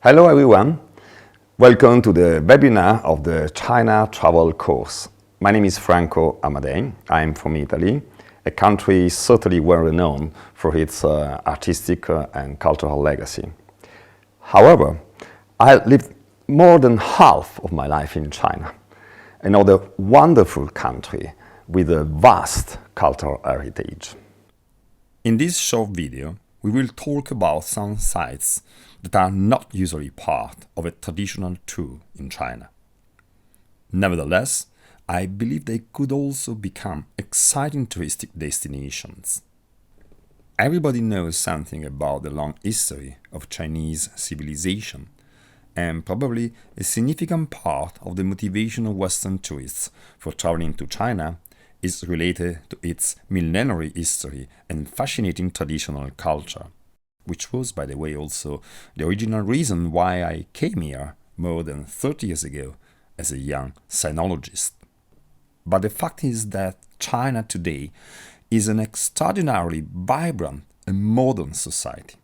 Hello everyone, welcome to the webinar of the China Travel course. My name is Franco Amadei, I am from Italy, a country certainly well renowned for its artistic and cultural legacy. However, I lived more than half of my life in China, another wonderful country with a vast cultural heritage. In this short video, we will talk about some sites that are not usually part of a traditional tour in China. Nevertheless, I believe they could also become exciting touristic destinations. Everybody knows something about the long history of Chinese civilization, and probably a significant part of the motivation of Western tourists for traveling to China is related to its millenary history and fascinating traditional culture, which was, by the way, also the original reason why I came here more than 30 years ago as a young sinologist. But the fact is that China today is an extraordinarily vibrant and modern society.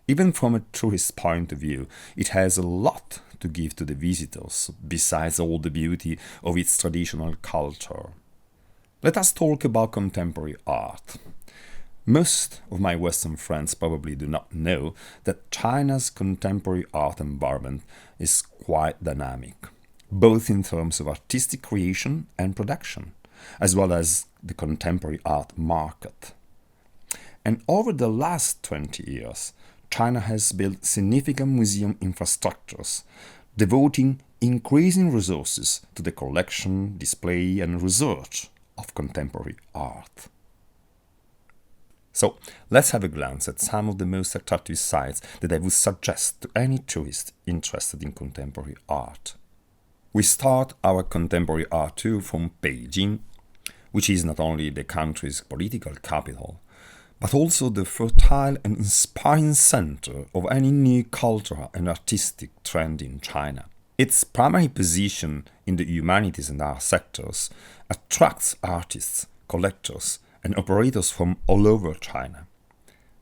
Even from a tourist point of view, it has a lot to give to the visitors, besides all the beauty of its traditional culture. Let us talk about contemporary art. Most of my Western friends probably do not know that China's contemporary art environment is quite dynamic, both in terms of artistic creation and production, as well as the contemporary art market. And over the last 20 years, China has built significant museum infrastructures, devoting increasing resources to the collection, display, and research of contemporary art. So, let's have a glance at some of the most attractive sites that I would suggest to any tourist interested in contemporary art. We start our contemporary art tour from Beijing, which is not only the country's political capital, but also the fertile and inspiring center of any new cultural and artistic trend in China. Its primary position in the humanities and art sectors attracts artists, collectors, and operators from all over China.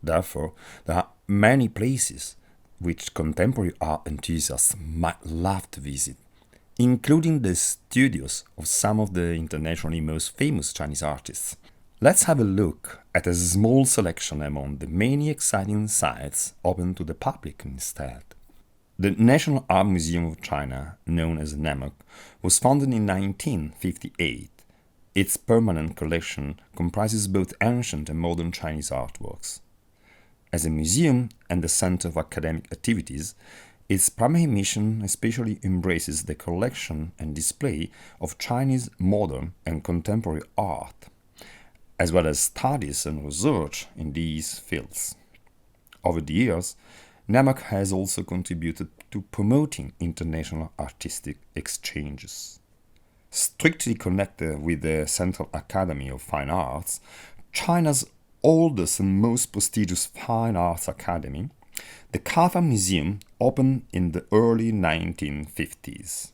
Therefore, there are many places which contemporary art enthusiasts might love to visit, including the studios of some of the internationally most famous Chinese artists. Let's have a look at a small selection among the many exciting sites open to the public instead. The National Art Museum of China, known as NAMC, was founded in 1958. Its permanent collection comprises both ancient and modern Chinese artworks. As a museum and a center of academic activities, its primary mission especially embraces the collection and display of Chinese modern and contemporary art, as well as studies and research in these fields. Over the years, NAMC has also contributed to promoting international artistic exchanges. Strictly connected with the Central Academy of Fine Arts, China's oldest and most prestigious fine arts academy, the Kafa Museum opened in the early 1950s.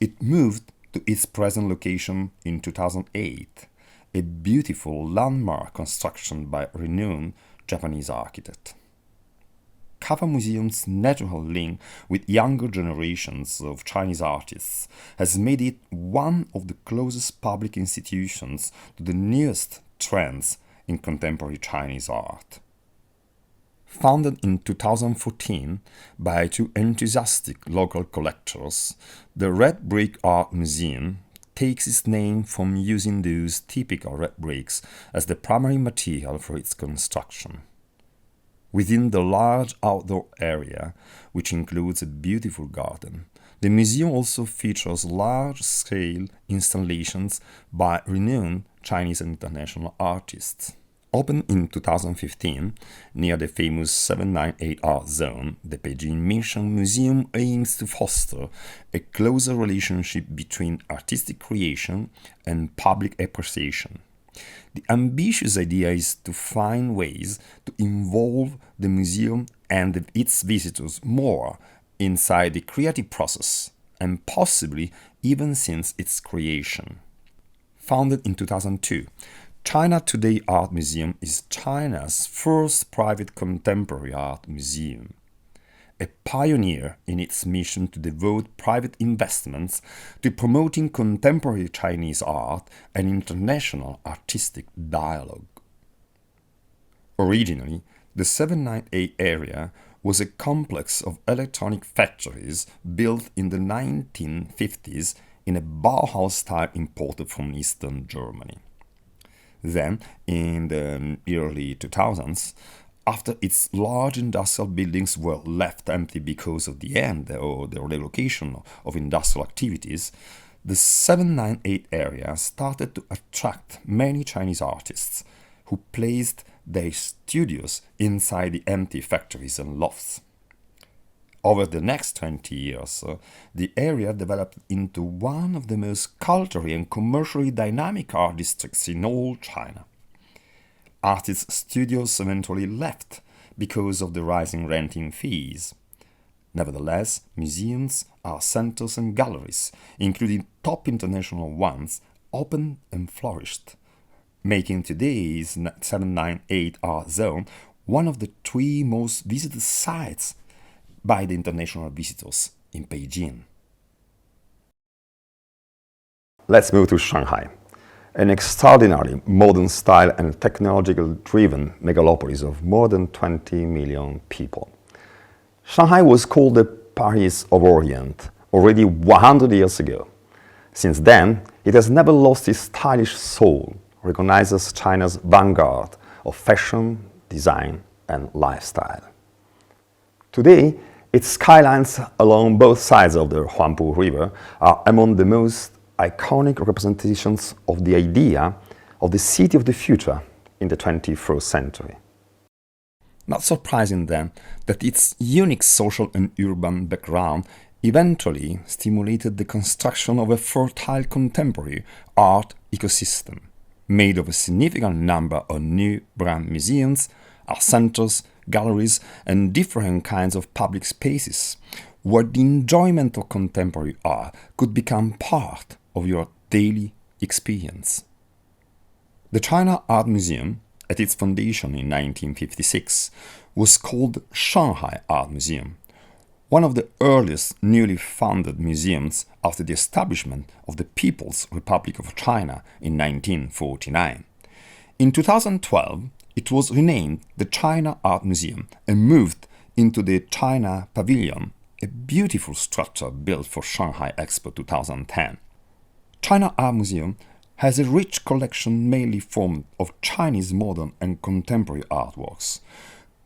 It moved to its present location in 2008, a beautiful landmark construction by a renowned Japanese architect. Kafa Museum's natural link with younger generations of Chinese artists has made it one of the closest public institutions to the newest trends in contemporary Chinese art. Founded in 2014 by two enthusiastic local collectors, the Red Brick Art Museum takes its name from using those typical red bricks as the primary material for its construction. Within the large outdoor area, which includes a beautiful garden, the museum also features large-scale installations by renowned Chinese and international artists. Opened in 2015, near the famous 798 Art Zone, the Beijing Mission Museum aims to foster a closer relationship between artistic creation and public appreciation. The ambitious idea is to find ways to involve the museum and its visitors more inside the creative process, and possibly even since its creation. Founded in 2002, China Today Art Museum is China's first private contemporary art museum. a pioneer in its mission to devote private investments to promoting contemporary Chinese art and international artistic dialogue. Originally, the 798 area was a complex of electronic factories built in the 1950s in a Bauhaus style imported from Eastern Germany. Then, in the early 2000s, after its large industrial buildings were left empty because of the end or the relocation of industrial activities, the 798 area started to attract many Chinese artists who placed their studios inside the empty factories and lofts. Over the next 20 years, the area developed into one of the most culturally and commercially dynamic art districts in all China. Artists' studios eventually left because of the rising renting fees. Nevertheless, museums, art centers and galleries, including top international ones, opened and flourished, making today's 798 art zone one of the 3 most visited sites by the international visitors in Beijing. Let's move to Shanghai, an extraordinarily modern style and technological-driven megalopolis of more than 20 million people. Shanghai was called the Paris of Orient already 100 years ago. Since then, it has never lost its stylish soul, recognized as China's vanguard of fashion, design, and lifestyle. Today, its skylines along both sides of the Huangpu River are among the most iconic representations of the idea of the city of the future in the 21st century. Not surprising then that its unique social and urban background eventually stimulated the construction of a fertile contemporary art ecosystem, made of a significant number of new brand museums, art centers, galleries, and different kinds of public spaces, where the enjoyment of contemporary art could become part of your daily experience. The China Art Museum, at its foundation in 1956, was called Shanghai Art Museum, one of the earliest newly founded museums after the establishment of the People's Republic of China in 1949. In 2012, it was renamed the China Art Museum and moved into the China Pavilion, a beautiful structure built for Shanghai Expo 2010. China Art Museum has a rich collection mainly formed of Chinese modern and contemporary artworks,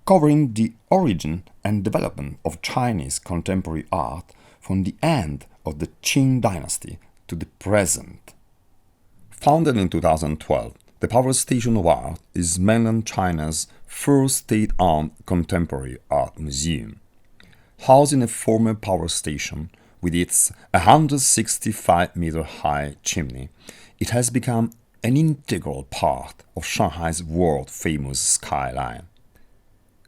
covering the origin and development of Chinese contemporary art from the end of the Qing dynasty to the present. Founded in 2012, the Power Station of Art is mainland China's first state-owned contemporary art museum. Housed in a former power station with its 165-meter-high chimney, it has become an integral part of Shanghai's world-famous skyline.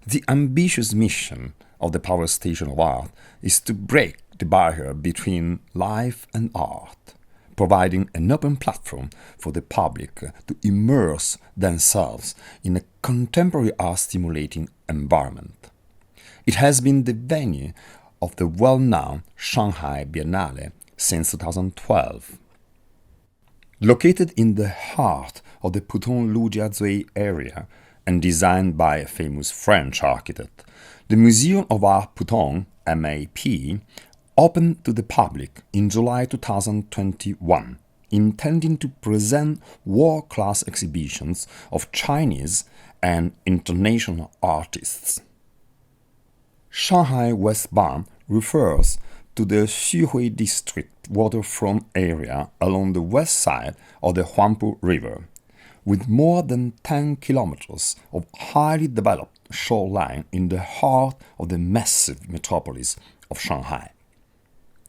The ambitious mission of the Power Station of Art is to break the barrier between life and art, providing an open platform for the public to immerse themselves in a contemporary art-stimulating environment. It has been the venue of the well-known Shanghai Biennale since 2012. Located in the heart of the Pudong Lujiazui area and designed by a famous French architect, the Museum of Art Pudong, MAP, opened to the public in July 2021, intending to present world-class exhibitions of Chinese and international artists. Shanghai Westbound refers to the Xuhui District waterfront area along the west side of the Huangpu River, with more than 10 kilometers of highly developed shoreline in the heart of the massive metropolis of Shanghai.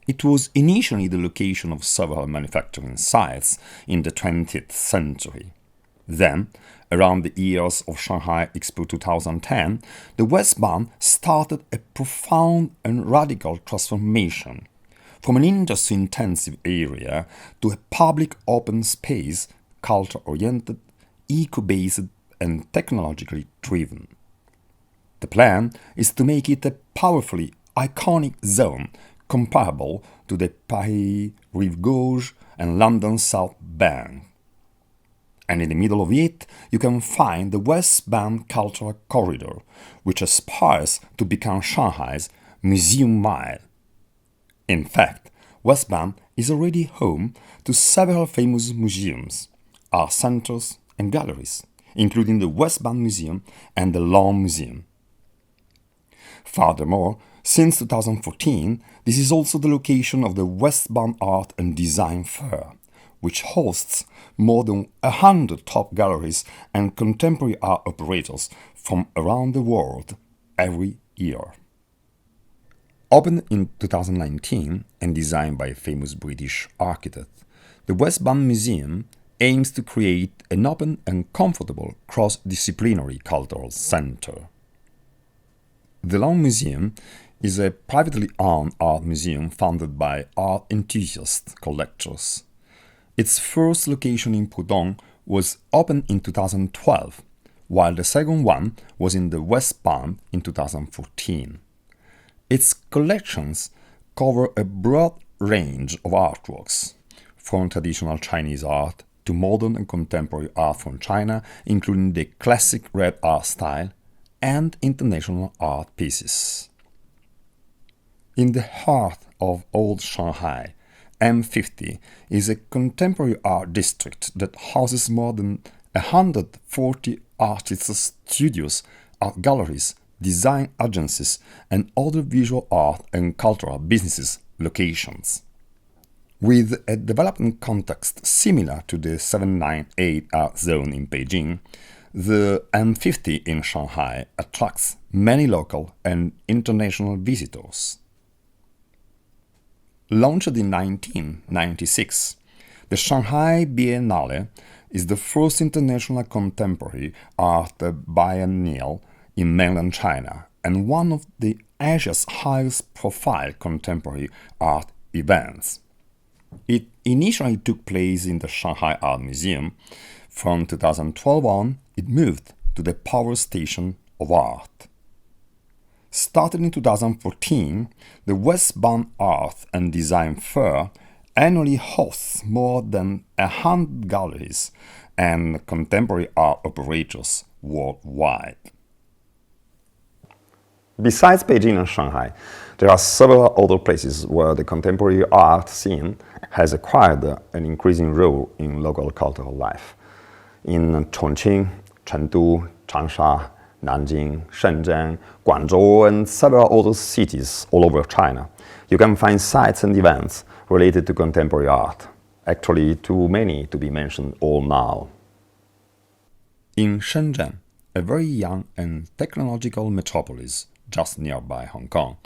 It was initially the location of several manufacturing sites in the 20th century. Then, around the years of Shanghai Expo 2010, the Westbound started a profound and radical transformation from an industry-intensive area to a public open space, culture-oriented, eco-based, and technologically driven. The plan is to make it a powerfully iconic zone comparable to the Paris Rive Gauche and London South Bank. And in the middle of it, you can find the West Bank Cultural Corridor, which aspires to become Shanghai's Museum Mile. In fact, West Bank is already home to several famous museums, art centers, and galleries, including the West Bank Museum and the Long Museum. Furthermore, since 2014, this is also the location of the West Bank Art and Design Fair, which hosts more than 100 top galleries and contemporary art operators from around the world every year. Opened in 2019 and designed by a famous British architect, the West Bank Museum aims to create an open and comfortable cross-disciplinary cultural center. The Long Museum is a privately owned art museum founded by art enthusiast collectors. Its first location in Pudong was opened in 2012, while the second one was in the West Bank in 2014. Its collections cover a broad range of artworks, from traditional Chinese art to modern and contemporary art from China, including the classic red art style and international art pieces. In the heart of old Shanghai, M50 is a contemporary art district that houses more than 140 artists' studios, art galleries, design agencies, and other visual art and cultural businesses locations. With a development context similar to the 798 art zone in Beijing, the M50 in Shanghai attracts many local and international visitors. Launched in 1996, the Shanghai Biennale is the first international contemporary art biennial in mainland China and one of the Asia's highest profile contemporary art events. It initially took place in the Shanghai Art Museum. From 2012 on, it moved to the Power Station of Art. Starting in 2014, the West Bank Art and Design Fair annually hosts more than 100 galleries and contemporary art operators worldwide. Besides Beijing and Shanghai, there are several other places where the contemporary art scene has acquired an increasing role in local cultural life. In Chongqing, Chengdu, Changsha, Nanjing, Shenzhen, Guangzhou, and several other cities all over China, you can find sites and events related to contemporary art. Actually, too many to be mentioned all now. In Shenzhen, a very young and technological metropolis just nearby Hong Kong,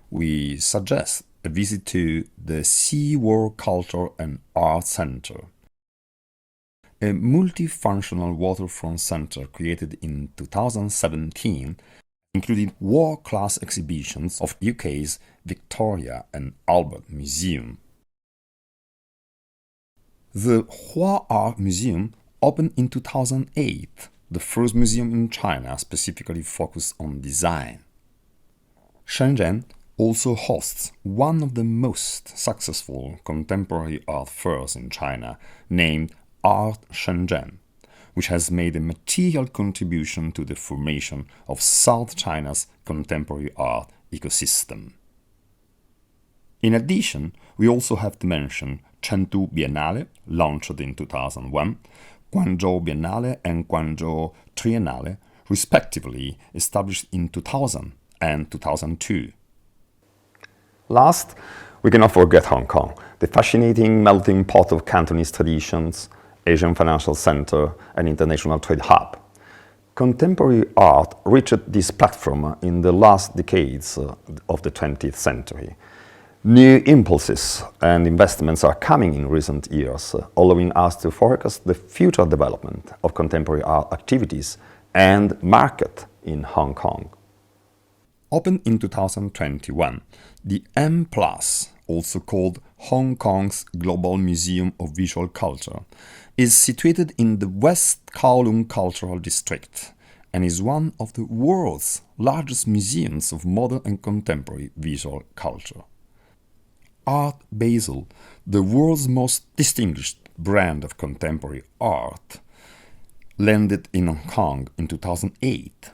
we suggest a visit to the Sea World Culture and Art Center, a multifunctional waterfront center created in 2017, including world-class exhibitions of UK's Victoria and Albert Museum. The Hua Art Museum opened in 2008, the first museum in China specifically focused on design. Shenzhen also hosts one of the most successful contemporary art fairs in China, named Art Shenzhen, which has made a material contribution to the formation of South China's contemporary art ecosystem. In addition, we also have to mention Chengdu Biennale, launched in 2001, Guangzhou Biennale and Guangzhou Triennale, respectively established in 2000 and 2002. Last, we cannot forget Hong Kong, the fascinating melting pot of Cantonese traditions, Asian financial center, and international trade hub. Contemporary art reached this platform in the last decades of the 20th century. New impulses and investments are coming in recent years, allowing us to forecast the future development of contemporary art activities and market in Hong Kong. Opened in 2021, the M+, also called Hong Kong's Global Museum of Visual Culture, is situated in the West Kowloon Cultural District and is one of the world's largest museums of modern and contemporary visual culture. Art Basel, the world's most distinguished brand of contemporary art, landed in Hong Kong in 2008.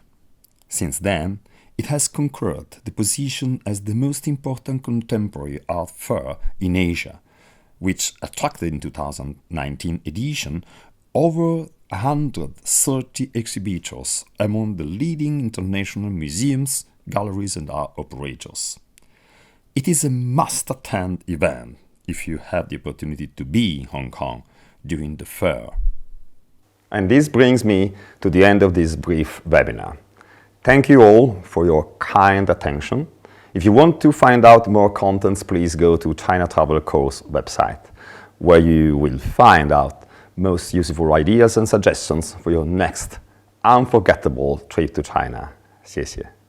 Since then, it has conquered the position as the most important contemporary art fair in Asia, which attracted in 2019 edition over 130 exhibitors among the leading international museums, galleries and art operators. It is a must-attend event if you have the opportunity to be in Hong Kong during the fair. And this brings me to the end of this brief webinar. Thank you all for your kind attention. If you want to find out more contents, please go to China Travel Course website, where you will find out most useful ideas and suggestions for your next unforgettable trip to China. 谢谢。